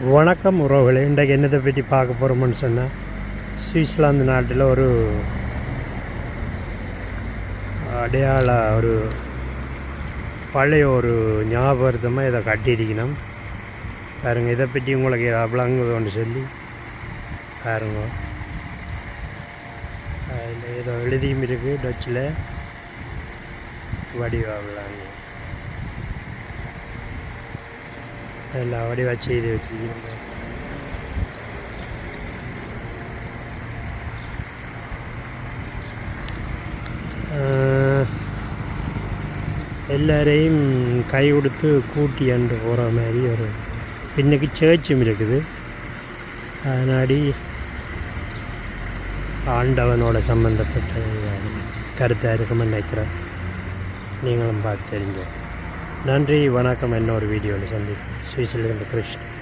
வணக்கம் உறவுகளே. இன்றைக்கு என்னத்தை பற்றி பார்க்க போகிறோம்னு சொன்னால், சுவிட்சர்லாந்து நாட்டில் ஒரு அடையாள ஒரு பழைய ஒரு ஞாபகமாக இதை கட்டியிருக்கணும் பாருங்க. இதை பற்றி உங்களுக்கு விளங்குதோன்னு சொல்லி பாருங்க. அதில் ஏதோ எழுதியும் இருக்குது டச்சில் வடிவாங்களாங்க. எல்லா வடிவா செய்து வச்சுருக்கீங்க. எல்லாரையும் கை கொடுத்து கூட்டி அண்டு போகிற மாதிரி ஒரு பின்னுக்கு சேர்ச்சும் இருக்குது. அதனாடி ஆண்டவனோட சம்மந்தப்பட்ட கருத்தாக இருக்குமென்னு நினைக்கிறேன். நீங்களும் பார்த்து தெரிஞ்ச. நன்றி, வணக்கம். இன்னொரு வீடியோவில் சந்திப்போம். சுவிட்சர்லாந்து கிருஷ்ணன்.